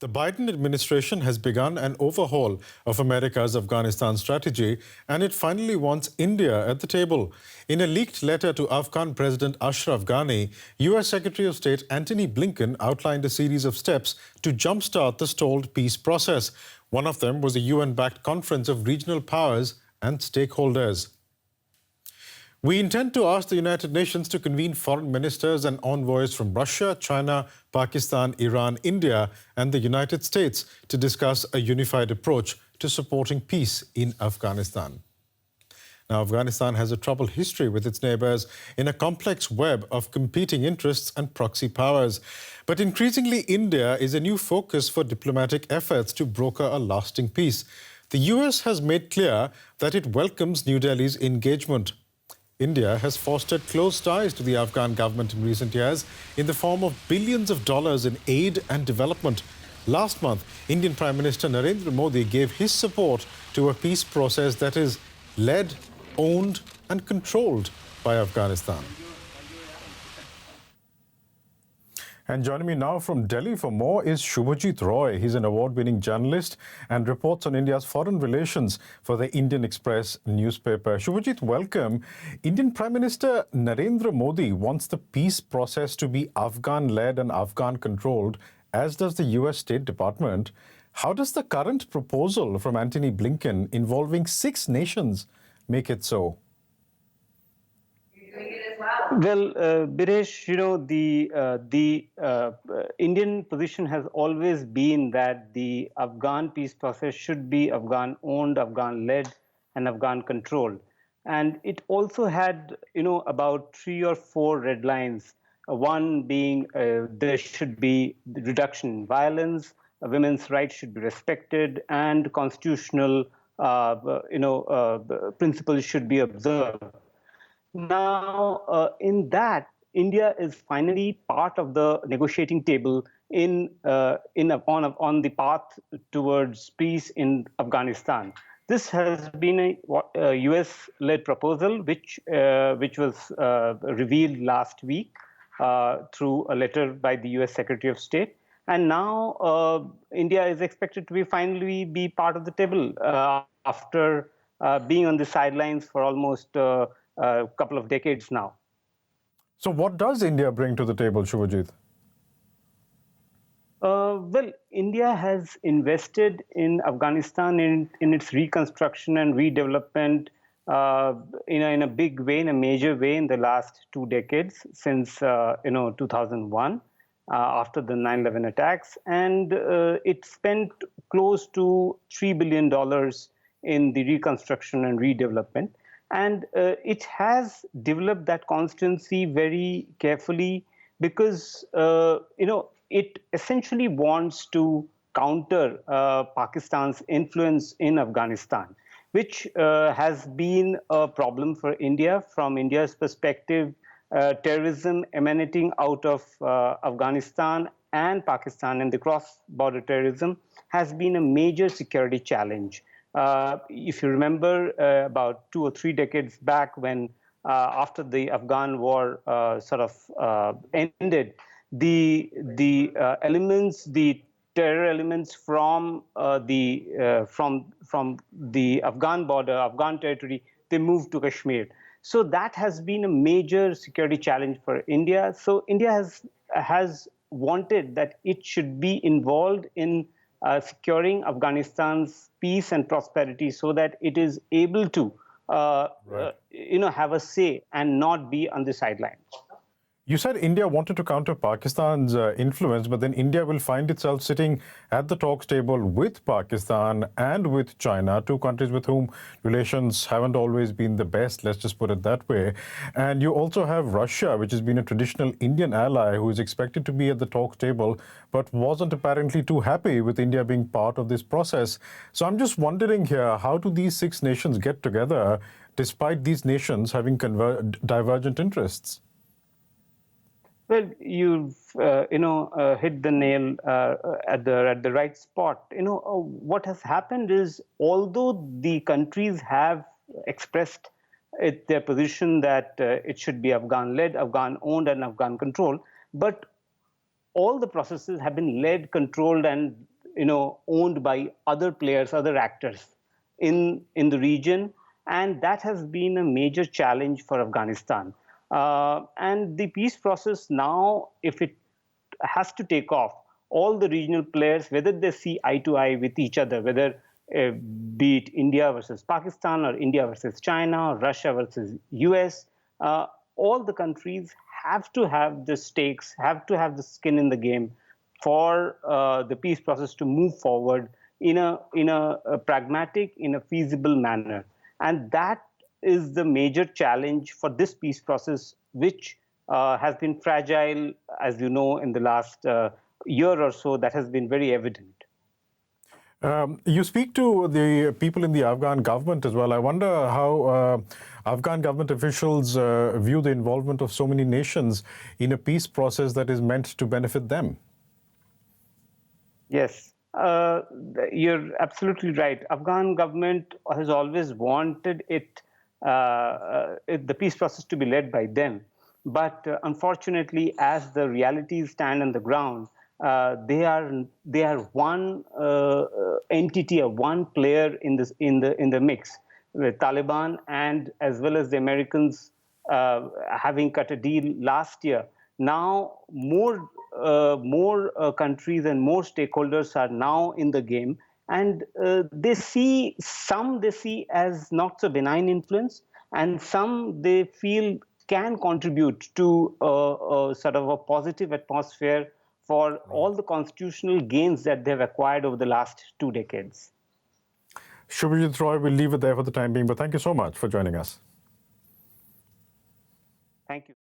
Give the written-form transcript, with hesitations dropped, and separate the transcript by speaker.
Speaker 1: The Biden administration has begun an overhaul of America's Afghanistan strategy, and it finally wants India at the table. In a leaked letter to Afghan President Ashraf Ghani, U.S. Secretary of State Antony Blinken outlined a series of steps to jumpstart the stalled peace process. One of them was a UN-backed conference of regional powers and stakeholders. We intend to ask the United Nations to convene foreign ministers and envoys from Russia, China, Pakistan, Iran, India, and the United States to discuss a unified approach to supporting peace in Afghanistan. Now, Afghanistan has a troubled history with its neighbors in a complex web of competing interests and proxy powers. But increasingly, India is a new focus for diplomatic efforts to broker a lasting peace. The US has made clear that it welcomes New Delhi's engagement. India has fostered close ties to the Afghan government in recent years in the form of billions of dollars in aid and development. Last month, Indian Prime Minister Narendra Modi gave his support to a peace process that is led, owned and controlled by Afghanistan. And joining me now from Delhi for more is Shubhajit Roy. He's an award-winning journalist and reports on India's foreign relations for the Indian Express newspaper. Shubhajit, welcome. Indian Prime Minister Narendra Modi wants the peace process to be Afghan-led and Afghan-controlled, as does the US State Department. How does the current proposal from Antony Blinken involving 6 nations make it so?
Speaker 2: Well, Biresh, the Indian position has always been that the Afghan peace process should be Afghan-owned, Afghan-led, and Afghan-controlled. And it also had, about 3 or 4 red lines. One being there should be reduction in violence, women's rights should be respected, and constitutional, principles should be observed. Now, in that, India is finally part of the negotiating table on the path towards peace in Afghanistan. This has been a US-led proposal, which was revealed last week through a letter by the US Secretary of State. And now India is expected to finally be part of the table after being on the sidelines for almost a couple of decades now.
Speaker 1: So what does India bring to the table, Shubhajit?
Speaker 2: Well, India has invested in Afghanistan in its reconstruction and redevelopment in a big way, in a major way in the last 2 decades, since 2001, after the 9/11 attacks. And it spent close to $3 billion in the reconstruction and redevelopment. And it has developed that constituency very carefully because, it essentially wants to counter Pakistan's influence in Afghanistan, which has been a problem for India. From India's perspective, terrorism emanating out of Afghanistan and Pakistan, and the cross-border terrorism has been a major security challenge. If you remember, about 2 or 3 decades back, when after the Afghan war ended, the terror elements from the Afghan border, Afghan territory, they moved to Kashmir. So that has been a major security challenge for India. So India has wanted that it should be involved in securing Afghanistan's peace and prosperity, so that it is able to, have a say and not be on the sidelines.
Speaker 1: You said India wanted to counter Pakistan's influence, but then India will find itself sitting at the talks table with Pakistan and with China, 2 countries with whom relations haven't always been the best, let's just put it that way. And you also have Russia, which has been a traditional Indian ally who is expected to be at the talks table, but wasn't apparently too happy with India being part of this process. So I'm just wondering here, how do these 6 nations get together despite these nations having divergent interests?
Speaker 2: Well, you've hit the nail at the right spot. What has happened is, although the countries have expressed their position that it should be Afghan-led, Afghan-owned, and Afghan-controlled, but all the processes have been led, controlled, and owned by other players, other actors in the region, and that has been a major challenge for Afghanistan. And the peace process now, if it has to take off, all the regional players, whether they see eye to eye with each other, whether be it India versus Pakistan or India versus China or Russia versus US, all the countries have to have the stakes, have to have the skin in the game for the peace process to move forward in a pragmatic, in a feasible manner. And that is the major challenge for this peace process, which has been fragile, as you know, in the last year or so. That has been very evident.
Speaker 1: You speak to the people in the Afghan government as well. I wonder how Afghan government officials view the involvement of so many nations in a peace process that is meant to benefit them.
Speaker 2: Yes, you're absolutely right. Afghan government has always wanted the peace process to be led by them. But unfortunately, as the realities stand on the ground, they are one entity, or one player in the mix, with Taliban and as well as the Americans having cut a deal last year. Now more countries and more stakeholders are now in the game, and they see as not so benign influence, and some they feel can contribute to a sort of a positive atmosphere for all the constitutional gains that they've acquired over the last 2 decades.
Speaker 1: Shubhajit Roy, we'll leave it there for the time being, but thank you so much for joining us.
Speaker 2: Thank you.